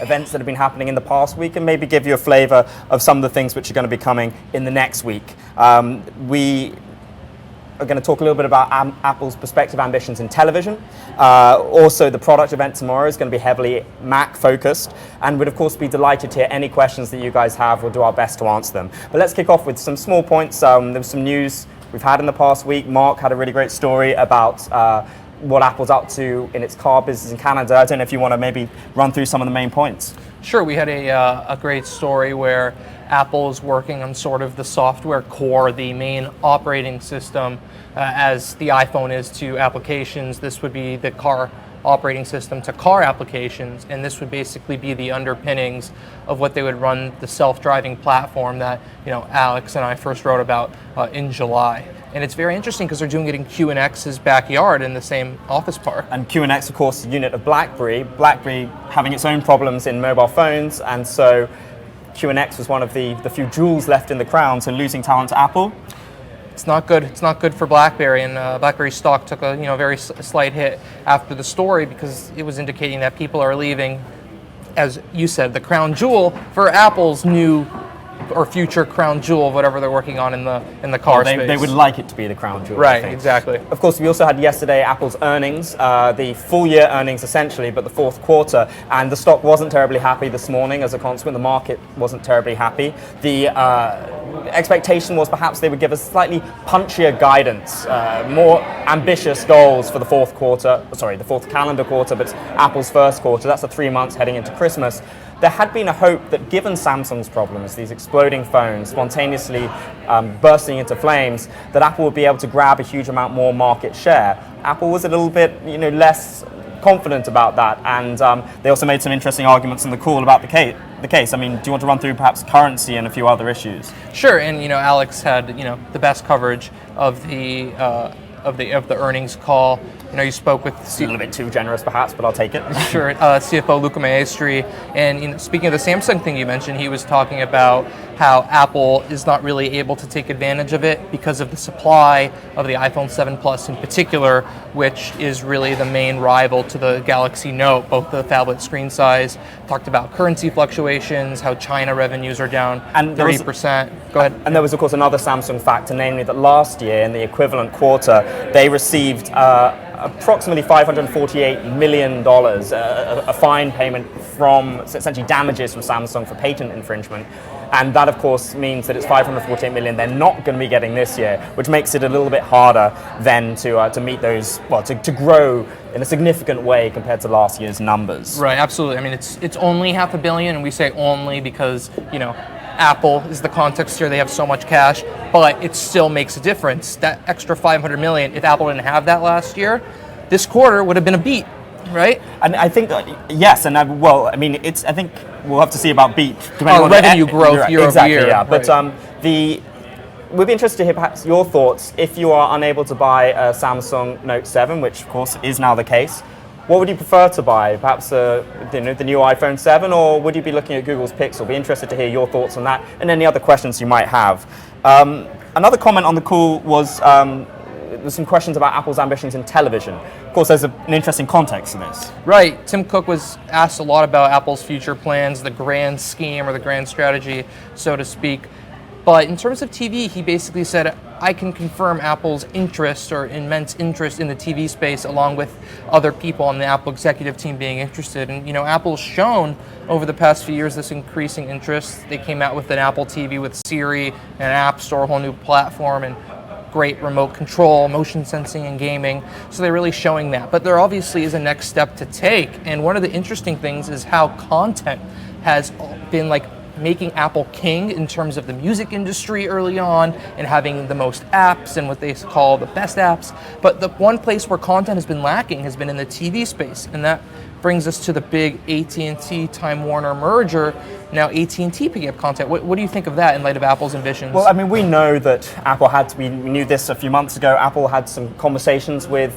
events that have been happening in the past week and maybe give you a flavor of some of the things which are going to be coming in the next week. We are going to talk a little bit about Apple's prospective ambitions in television. Also, the product event tomorrow is going to be heavily Mac focused, and we'd of course be delighted to hear any questions that you guys have. We'll do our best to answer them. But let's kick off with some small points. There was some news we've had in the past week. Mark had a really great story about what Apple's up to in its car business in Canada. I don't know if you want to maybe run through some of the main points. Sure, we had a great story where Apple is working on sort of the software core, the main operating system, as the iPhone is to applications. This would be the car operating system to car applications, and this would basically be the underpinnings of what they would run the self-driving platform that Alex and I first wrote about in July. And it's very interesting because they're doing it in QNX's backyard in the same office park. And QNX, of course, is a unit of BlackBerry. BlackBerry having its own problems in mobile phones, and so QNX was one of the few jewels left in the crown, so losing talent to Apple. It's not good. It's not good for BlackBerry, and BlackBerry stock took a very slight hit after the story because it was indicating that people are leaving, as you said, the crown jewel for Apple's new or future crown jewel, whatever they're working on in the car space. They would like it to be the crown jewel. Right, exactly. Of course, we also had yesterday Apple's earnings, the full year earnings essentially, but the fourth quarter, and the stock wasn't terribly happy this morning. As a consequence, the market wasn't terribly happy. The expectation was perhaps they would give us slightly punchier guidance, more ambitious goals for the fourth calendar quarter, but it's Apple's first quarter. That's the 3 months heading into Christmas. There had been a hope that given Samsung's problems, these exploding phones spontaneously bursting into flames, that Apple would be able to grab a huge amount more market share. Apple was a little bit less confident about that, and they also made some interesting arguments in the call about the case. I mean, do you want to run through perhaps currency and a few other issues? Sure, and Alex had the best coverage of the earnings call. You spoke with a little bit too generous, perhaps, but I'll take it. Sure, CFO Luca Maestri, and speaking of the Samsung thing you mentioned, he was talking about how Apple is not really able to take advantage of it because of the supply of the iPhone 7 Plus in particular, which is really the main rival to the Galaxy Note, both the phablet screen size. Talked about currency fluctuations, how China revenues are down 30%. Go ahead. And there was, of course, another Samsung factor, namely that last year, in the equivalent quarter, they received approximately $548 million, a fine payment from essentially damages from Samsung for patent infringement. And that, of course, means that it's $548 million they're not going to be getting this year, which makes it a little bit harder then to meet those, to grow in a significant way compared to last year's numbers. Right, absolutely. I mean, it's only $500 million, and we say only because, Apple is the context here. They have so much cash, but it still makes a difference. That extra $500 million, if Apple didn't have that last year, this quarter would have been a beat, right? And I think yes, and I think we'll have to see about beat. On revenue growth year exactly, over year. Yeah. But we'd be interested to hear perhaps your thoughts if you are unable to buy a Samsung Note 7, which of course is now the case. What would you prefer to buy? Perhaps the new iPhone 7, or would you be looking at Google's Pixel? Be interested to hear your thoughts on that and any other questions you might have. Another comment on the call was there's some questions about Apple's ambitions in television. Of course, there's an interesting context to this. Right. Tim Cook was asked a lot about Apple's future plans, the grand scheme or the grand strategy, so to speak. But in terms of TV, he basically said, I can confirm Apple's interest or immense interest in the TV space, along with other people on the Apple executive team being interested. And, Apple's shown over the past few years this increasing interest. They came out with an Apple TV with Siri, an App Store, a whole new platform, and great remote control, motion sensing, and gaming. So they're really showing that. But there obviously is a next step to take. And one of the interesting things is how content has been making Apple king in terms of the music industry early on and having the most apps and what they call the best apps. But the one place where content has been lacking has been in the TV space. And that brings us to the big AT&T Time Warner merger. Now AT&T picking up content. What do you think of that in light of Apple's ambitions? Well, I mean, we know that Apple we knew this a few months ago. Apple had some conversations with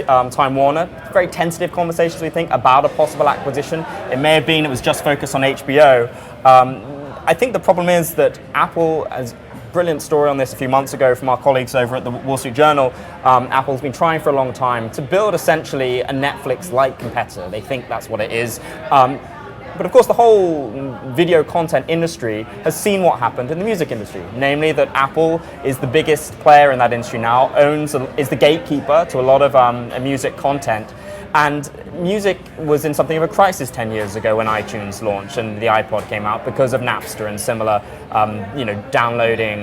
Time Warner, very tentative conversations, we think, about a possible acquisition. It may have been it was just focused on HBO. I think the problem is that Apple, as brilliant story on this a few months ago from our colleagues over at the Wall Street Journal, Apple's been trying for a long time to build essentially a Netflix-like competitor. They think that's what it is. But of course, the whole video content industry has seen what happened in the music industry, namely that Apple is the biggest player in that industry now, is the gatekeeper to a lot of music content. And music was in something of a crisis 10 years ago when iTunes launched and the iPod came out because of Napster and similar, downloading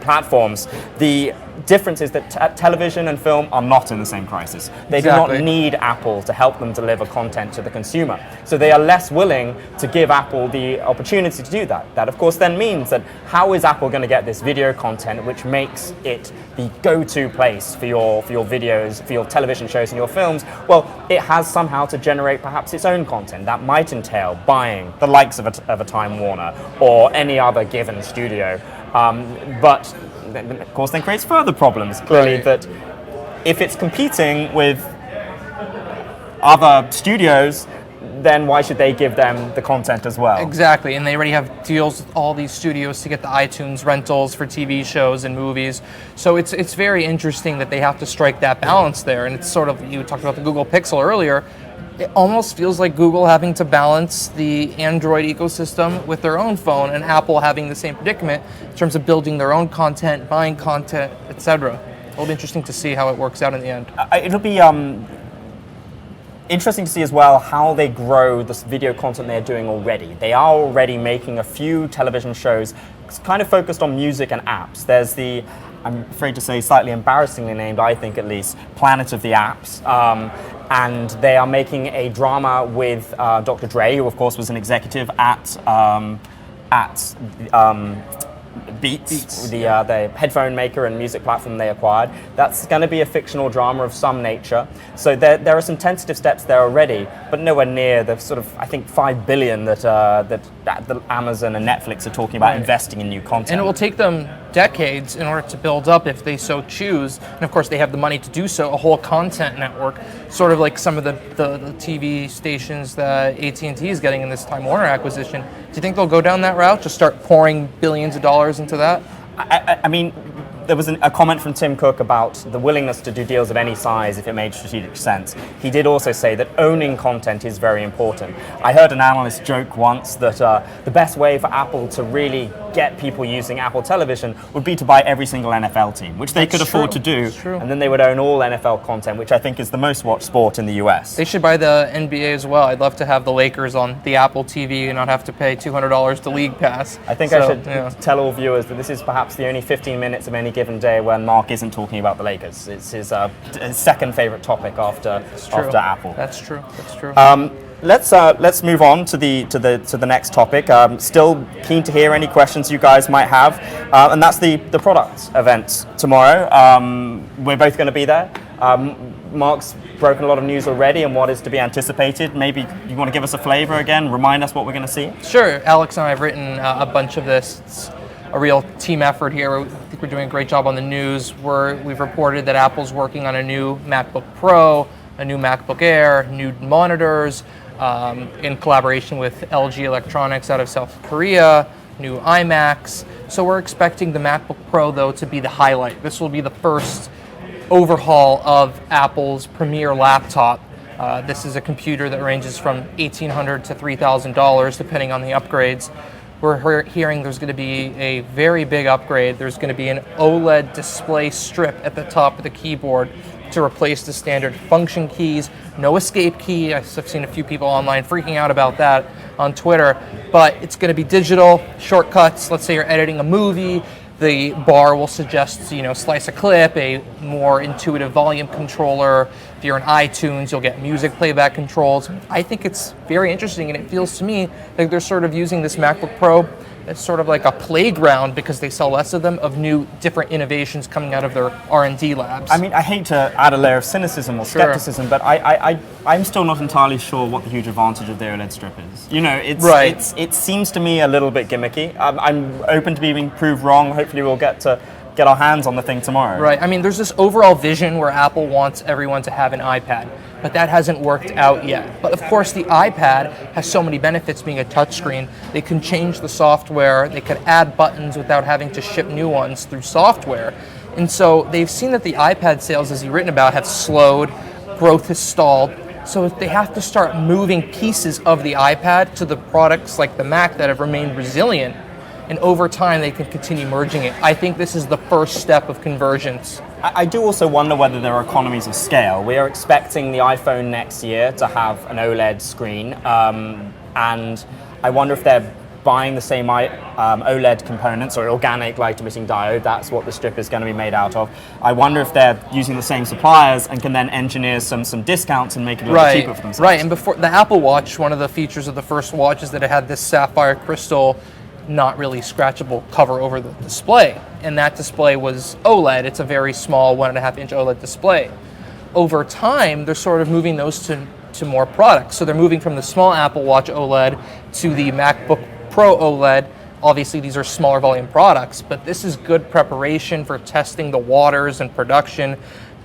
platforms. The difference is that television and film are not in the same crisis. They do not need Apple to help them deliver content to the consumer. So they are less willing to give Apple the opportunity to do that. That, of course, then means that how is Apple going to get this video content which makes it the go-to place for your videos, for your television shows and your films? Well, it has somehow to generate perhaps its own content. That might entail buying the likes of a Time Warner or any other given studio. But of course then creates further problems, clearly, that if it's competing with other studios, then why should they give them the content as well? Exactly, and they already have deals with all these studios to get the iTunes rentals for TV shows and movies. So it's very interesting that they have to strike that balance there. And it's sort of, you talked about the Google Pixel earlier, it almost feels like Google having to balance the Android ecosystem with their own phone, and Apple having the same predicament in terms of building their own content, buying content, etc. It'll be interesting to see how it works out in the end. It'll be interesting to see as well how they grow this video content they're doing already. They are already making a few television shows kind of focused on music and apps. There's the, I'm afraid to say, slightly embarrassingly named, I think at least, Planet of the Apps. And they are making a drama with Dr. Dre, who of course was an executive at Beats, the headphone maker and music platform they acquired. That's going to be a fictional drama of some nature. So there are some tentative steps there already, but nowhere near the sort of, I think, $5 billion that Amazon and Netflix are talking about investing in new content. And it will take them decades in order to build up, if they so choose, and of course they have the money to do so, a whole content network, sort of like some of the TV stations that AT&T is getting in this Time Warner acquisition. Do you think they'll go down that route, just start pouring billions of dollars into that? I mean, there was a comment from Tim Cook about the willingness to do deals of any size if it made strategic sense. He did also say that owning content is very important. I heard an analyst joke once that the best way for Apple to really get people using Apple television would be to buy every single NFL team, which they could afford to do, and then they would own all NFL content, which I think is the most watched sport in the US. They should buy the NBA as well. I'd love to have the Lakers on the Apple TV and not have to pay $200 to League Pass. I think I should tell all viewers that this is perhaps the only 15 minutes of any given day when Mark isn't talking about the Lakers. It's his second favorite topic after Apple. That's true. That's true. Let's move on to the next topic. Still keen to hear any questions you guys might have, and that's the product event tomorrow. We're both going to be there. Mark's broken a lot of news already and what is to be anticipated. Maybe you want to give us a flavor again, remind us what we're going to see? Sure. Alex and I have written a bunch of this. It's a real team effort here. I think we're doing a great job on the news. We've reported that Apple's working on a new MacBook Pro, a new MacBook Air, new monitors, in collaboration with LG Electronics out of South Korea, new iMacs. So we're expecting the MacBook Pro, though, to be the highlight. This will be the first overhaul of Apple's premier laptop. This is a computer that ranges from $1,800 to $3,000, depending on the upgrades. We're hearing there's going to be a very big upgrade. There's going to be an OLED display strip at the top of the keyboard to replace the standard function keys. No escape key. I've seen a few people online freaking out about that on Twitter. But it's going to be digital shortcuts. Let's say you're editing a movie. The bar will suggest, slice a clip, a more intuitive volume controller. If you're in iTunes, you'll get music playback controls. I think it's very interesting, and it feels to me like they're sort of using this MacBook Pro as sort of like a playground, because they sell less of them, of new different innovations coming out of their R&D labs. I mean, I hate to add a layer of cynicism or skepticism, but I'm still not entirely sure what the huge advantage of the OLED strip is. It seems to me a little bit gimmicky. I'm open to being proved wrong. Hopefully we'll get our hands on the thing tomorrow. Right. I mean, there's this overall vision where Apple wants everyone to have an iPad, but that hasn't worked out yet. But of course, the iPad has so many benefits being a touchscreen. They can change the software. They could add buttons without having to ship new ones through software. And so they've seen that the iPad sales, as you've written about, have slowed. Growth has stalled. So they have to start moving pieces of the iPad to the products like the Mac that have remained resilient, and over time they can continue merging it. I think this is the first step of convergence. I do also wonder whether there are economies of scale. We are expecting the iPhone next year to have an OLED screen, and I wonder if they're buying the same OLED components, or organic light emitting diode. That's what the strip is going to be made out of. I wonder if they're using the same suppliers and can then engineer some discounts and make it a little cheaper for themselves. Right, and before the Apple Watch, one of the features of the first watch is that it had this sapphire crystal, not really scratchable cover over the display, and that display was OLED. It's a very small 1.5-inch OLED display. Over time, they're sort of moving those to more products. So they're moving from the small Apple Watch OLED to the MacBook Pro OLED. Obviously, these are smaller volume products, but this is good preparation for testing the waters and production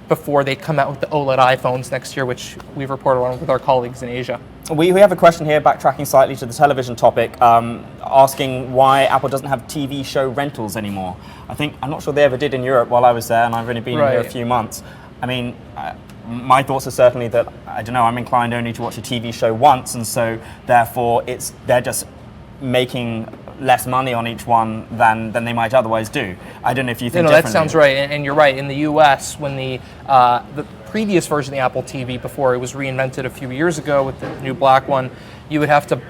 before they come out with the OLED iPhones next year, which we've reported on with our colleagues in Asia. We have a question here, backtracking slightly to the television topic, asking why Apple doesn't have TV show rentals anymore. I'm not sure they ever did in Europe while I was there, and I've only been here a few months. I mean, my thoughts are certainly that, I don't know, I'm inclined only to watch a TV show once, and so therefore they're just making less money on each one than they might otherwise do. I don't know if you think differently. That sounds right, and you're right. In the US, when the previous version of the Apple TV, before it was reinvented a few years ago with the new black one, you would have to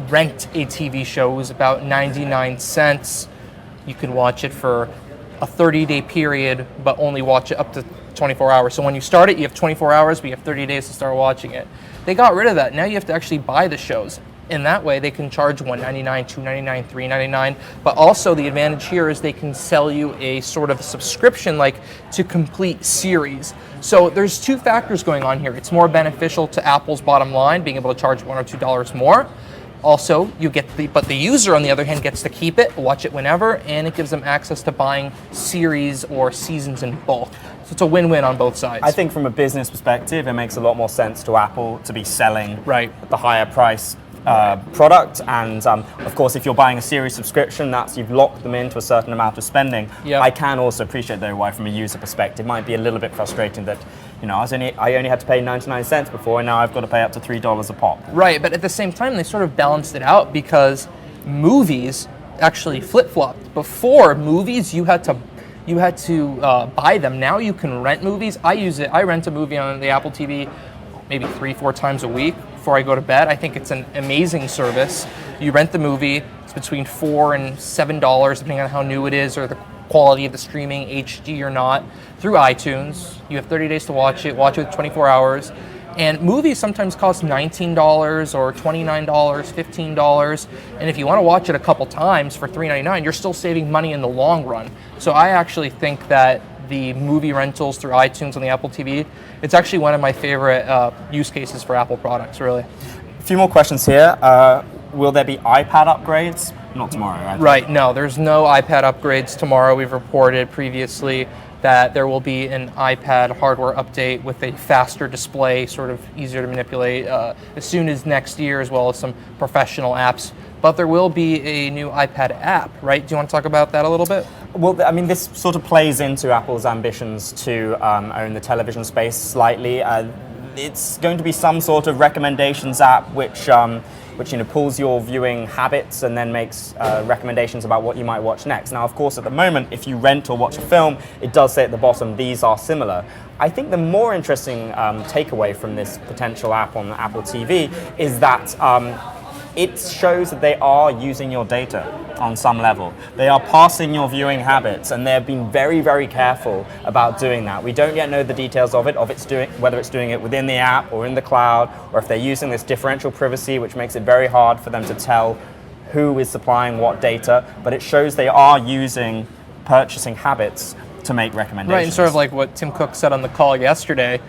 rent a TV show. It was about 99 cents. You could watch it for a 30-day period, but only watch it up to 24 hours. So when you start it, you have 24 hours, but you have 30 days to start watching it. They got rid of that. Now you have to actually buy the shows. In that way, they can charge $1.99, $2.99, $3.99. But also the advantage here is they can sell you a sort of subscription, like to complete series. So there's two factors going on here. It's more beneficial to Apple's bottom line, being able to charge $1 or $2 more. Also, but the user on the other hand gets to keep it, watch it whenever, and it gives them access to buying series or seasons in bulk. So it's a win-win on both sides. I think from a business perspective, it makes a lot more sense to Apple to be selling the higher price product, and of course, if you're buying a series subscription, you've locked them into a certain amount of spending. Yep. I can also appreciate, though, why from a user perspective it might be a little bit frustrating that, you know, I only had to pay 99 cents before, and now I've got to pay up to $3 a pop. Right, but at the same time, they sort of balanced it out because movies actually flip-flopped. Before, movies you had to buy them. Now you can rent movies. I rent a movie on the Apple TV maybe 3-4 times a week before I go to bed. I think it's an amazing service. You rent the movie, it's between $4 and $7, depending on how new it is or the quality of the streaming, HD or not, through iTunes. You have 30 days to watch it with 24 hours. And movies sometimes cost $19 or $29, $15. And if you want to watch it a couple times for $3.99, you're still saving money in the long run. So I actually think that the movie rentals through iTunes on the Apple TV, it's actually one of my favorite use cases for Apple products, really. A few more questions here. Will there be iPad upgrades? Not tomorrow, right? Right, no, there's no iPad upgrades tomorrow. We've reported previously that there will be an iPad hardware update with a faster display, sort of easier to manipulate, as soon as next year, as well as some professional apps. But there will be a new iPad app, right? Do you want to talk about that a little bit? Well, I mean, this sort of plays into Apple's ambitions to own the television space slightly. It's going to be some sort of recommendations app which pulls your viewing habits and then makes recommendations about what you might watch next. Now, of course, at the moment, if you rent or watch a film, it does say at the bottom, these are similar. I think the more interesting takeaway from this potential app on Apple TV is that it shows that they are using your data on some level. They are parsing your viewing habits, and they've been very, very careful about doing that. We don't yet know the details of it, whether it's doing it within the app or in the cloud, or if they're using this differential privacy, which makes it very hard for them to tell who is supplying what data, but it shows they are using purchasing habits to make recommendations. Right, and sort of like what Tim Cook said on the call yesterday,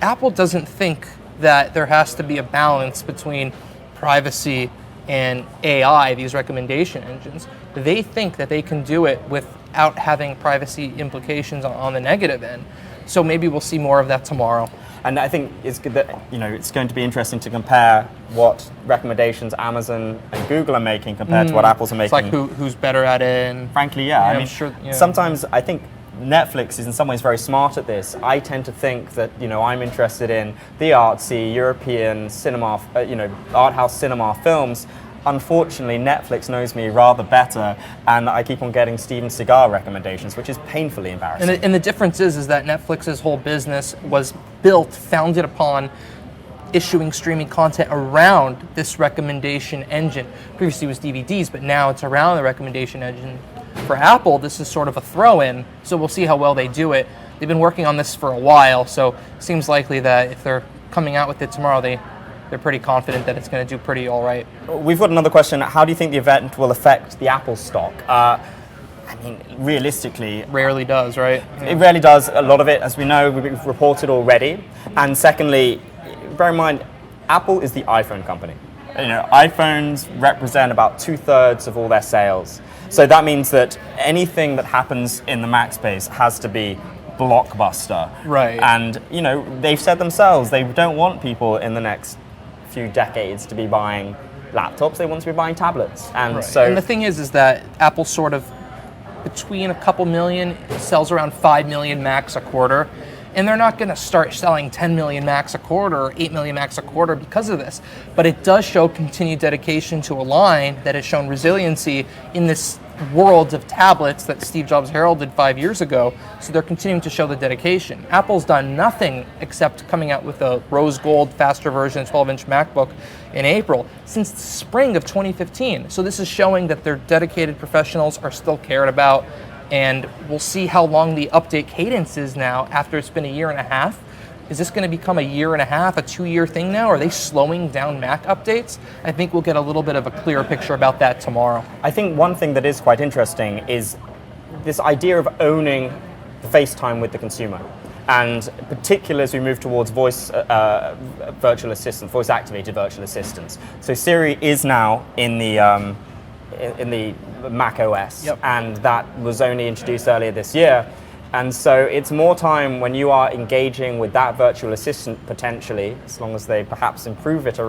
Apple doesn't think that there has to be a balance between privacy and AI, these recommendation engines. They think that they can do it without having privacy implications on the negative end. So maybe we'll see more of that tomorrow. And I think it's good that, it's going to be interesting to compare what recommendations Amazon and Google are making compared to what Apple's are making. It's like who's better at it. And frankly, yeah. I mean, sure, sometimes I think Netflix is in some ways very smart at this. I tend to think that, I'm interested in the artsy European cinema, art house cinema films. Unfortunately, Netflix knows me rather better, and I keep on getting Steven Seagal recommendations, which is painfully embarrassing. And the difference is that Netflix's whole business was founded upon issuing streaming content around this recommendation engine. Previously it was DVDs, but now it's around the recommendation engine. For Apple, this is sort of a throw-in, so we'll see how well they do it. They've been working on this for a while, so it seems likely that if they're coming out with it tomorrow, they're pretty confident that it's going to do pretty all right. We've got another question. How do you think the event will affect the Apple stock? Realistically, It rarely does, right? it rarely does. A lot of it, as we know, we've reported already. And secondly, bear in mind, Apple is the iPhone company. iPhones represent about 2/3 of all their sales. So that means that anything that happens in the Mac space has to be blockbuster. Right. And, they've said themselves they don't want people in the next few decades to be buying laptops. They want to be buying tablets. And Right. so And the thing is that Apple sort of, between a couple million, sells around 5 million Macs a quarter. And they're not going to start selling 10 million Macs a quarter or 8 million Macs a quarter because of this. But it does show continued dedication to a line that has shown resiliency in this world of tablets that Steve Jobs heralded 5 years ago. So they're continuing to show the dedication. Apple's done nothing except coming out with a rose gold, faster version 12-inch MacBook in April since the spring of 2015. So this is showing that their dedicated professionals are still cared about. And we'll see how long the update cadence is now after it's been a year and a half. Is this going to become a year and a half, a 2-year thing now? Are they slowing down Mac updates? I think we'll get a little bit of a clearer picture about that tomorrow. I think one thing that is quite interesting is this idea of owning FaceTime with the consumer. And particularly as we move towards voice virtual assistants, voice-activated virtual assistants. So Siri is now in the Mac OS, Yep. and that was only introduced earlier this year. And so it's more time when you are engaging with that virtual assistant potentially, as long as they perhaps improve it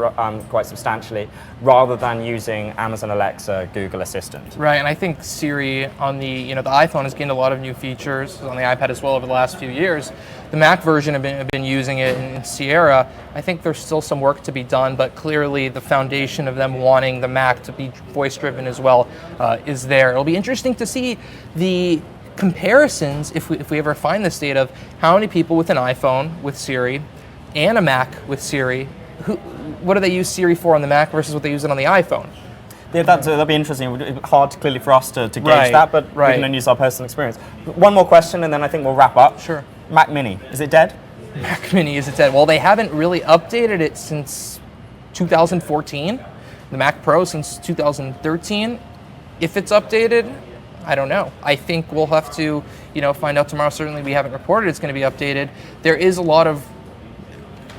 quite substantially, rather than using Amazon Alexa, Google Assistant. Right, and I think Siri on the iPhone has gained a lot of new features, on the iPad as well over the last few years. The Mac version have been using it in Sierra. I think there's still some work to be done, but clearly the foundation of them wanting the Mac to be voice-driven as well is there. It'll be interesting to see the comparisons, if we ever find this data, of how many people with an iPhone with Siri and a Mac with Siri, what do they use Siri for on the Mac versus what they use it on the iPhone? Yeah, that'll be interesting. Hard clearly for us to gauge Right, that, but right. we can only use our personal experience. One more question, and then I think we'll wrap up. Sure. Mac Mini, is it dead? Mac Mini, is it dead? Well, they haven't really updated it since 2014. The Mac Pro since 2013. If it's updated, I don't know. I think we'll have to, find out tomorrow. Certainly, we haven't reported it's going to be updated. There is a lot of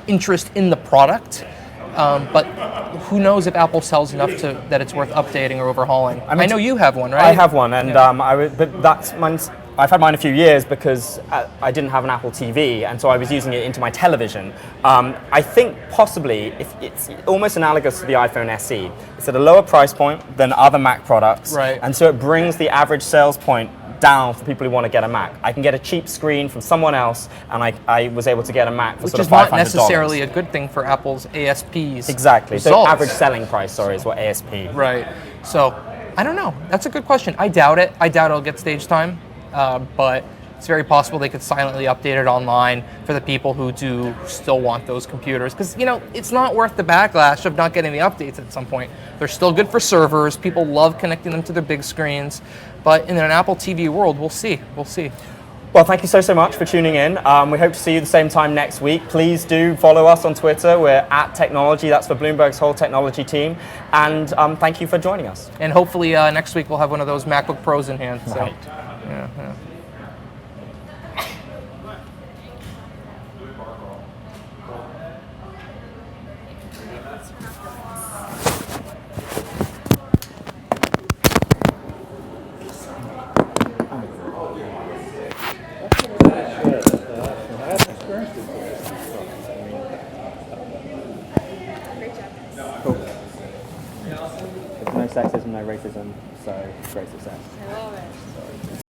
interest in the product, but who knows if Apple sells enough that it's worth updating or overhauling. I know you have one, right? I have one, and but that's mine's. I've had mine a few years because I didn't have an Apple TV, and so I was using it into my television. I think possibly if it's almost analogous to the iPhone SE. It's at a lower price point than other Mac products, right? And so it brings the average sales point down for people who want to get a Mac. I can get a cheap screen from someone else, and I was able to get a Mac for Which sort of is $500. not necessarily a good thing for Apple's ASPs. Exactly. So results. average selling price, sorry, is what ASP. Right. So I don't know. That's a good question. I doubt it. I doubt it'll get stage time. But it's very possible they could silently update it online for the people who do still want those computers. Because, it's not worth the backlash of not getting the updates at some point. They're still good for servers. People love connecting them to their big screens. But in an Apple TV world, we'll see. We'll see. Well, thank you so much for tuning in. We hope to see you the same time next week. Please do follow us on Twitter. We're at Technology. That's for Bloomberg's whole technology team. And thank you for joining us. And hopefully next week we'll have one of those MacBook Pros in hand. So. Right. Yeah. No sexism, no racism, so great success. I love it.